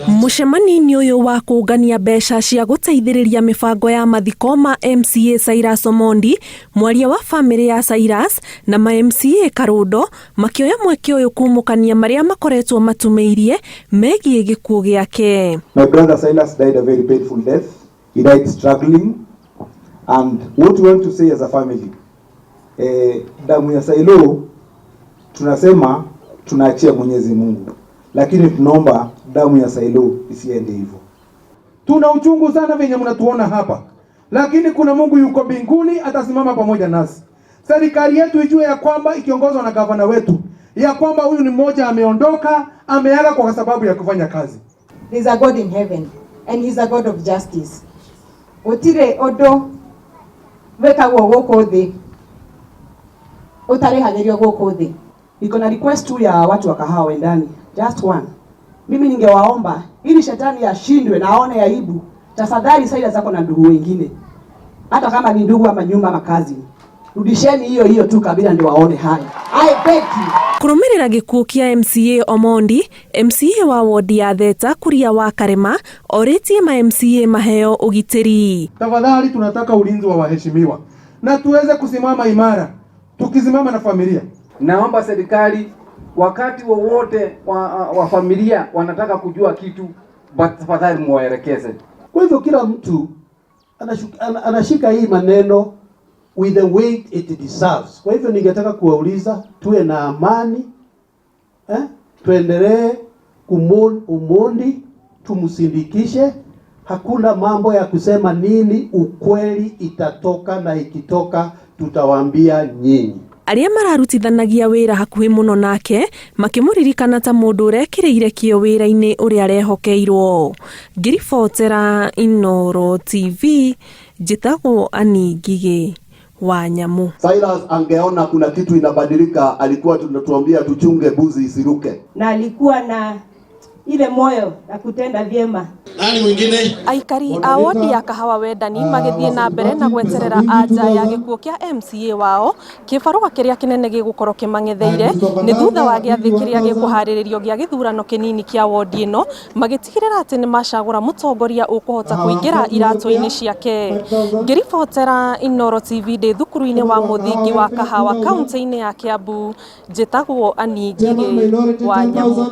Mucemanio uyu wa kũngania mbeca cia gũteithĩrĩria mibango ya mathiko ma MCA Cyrus Omondi, mwaria wa family ya Cyrus na ma MCA Karundo makioya mweke uyu kumukania maria makoretwo matumeirie megie gikuo giake. My brother Cyrus died a very painful death. He died struggling, and what we want to say as a family, damu ya Sailo tunasema tunaachia Mwenyezi Mungu, lakini tunaomba damu ya Sailo isiende hivyo. Tuna uchungu sana venye mnatuona hapa, lakini kuna Mungu yuko mbinguni, atasimama pamoja nasi. Serikali yetu ijue ya kwamba ikiongozwa na gavana wetu ya kwamba huyu ni mmoja ameondoka, ameaga kwa sababu ya kufanya kazi. There's a God in heaven and he's a God of justice. Otire odo weka goko thi. Otare hagerio goko thi. Niko na request tu ya watu wa kahawa wendani. Just one. Mimi ningewaomba ili shetani ashindwe na aone aibu. Tafadhali saida zako na ndugu wengine. Hata kama ni ndugu ama nyumba makazi. Rudisheni hiyo tu kabila ndio waone haya. I beg you. Kurumirira gikuo kia MCA Omondi, MCA wa wodi ya Theta Kuria wa Karema oritie ma MCA maheo ugitiri. Tafadhali tunataka ulinzi wa waheshimiwa na tuweze kusimama imara tukisimama na familia. Naomba serikali wakati wowote wa familia wanataka kujua kitu, tafadhali muwaelekeze. Kwa hivyo kila mtu anashika hii maneno with the weight it deserves. Kwa hivyo ningetaka kuwauliza tuwe na amani, tuendelee Omondi, tumsindikishe. Hakuna mambo ya kusema nini, ukweli itatoka na ikitoka tutawaambia nyinyi. Aria mararutithanagia wira hakuhi muno nake makimuririkana ta mundu urekireire kio wira-ini uria arehokeirwo. Ngiribotera Inooro TV, njitagwo Ani Ngige wa Nyamu. Cyrus angeona kuna kitu inabadilika, alikuwa tunatuambia tuchunge buzi isiruke, Na alikuwa na ile moyo ya kutenda vyema. Nani mwingine? Aikari a wodi ya Kahawa Wendani magithie na mbere na gweterera anja ya gikuo kia MCA wao kibaruga kiria kinene gigukorwo kimangetheire ni thutha wa giathi kiria gikuhariririo gia githurano kinini kia wodi ino, magitigirira ati ni macagura mutongoria ukuhota kuingira iratu-ini ciake. Ngiribotera Inooro TV ndi thukuru-ini wa muthingi wa Kahawa kaunti-ini ya Kiambu, njitagwo Ani Ngige wa Nyamu.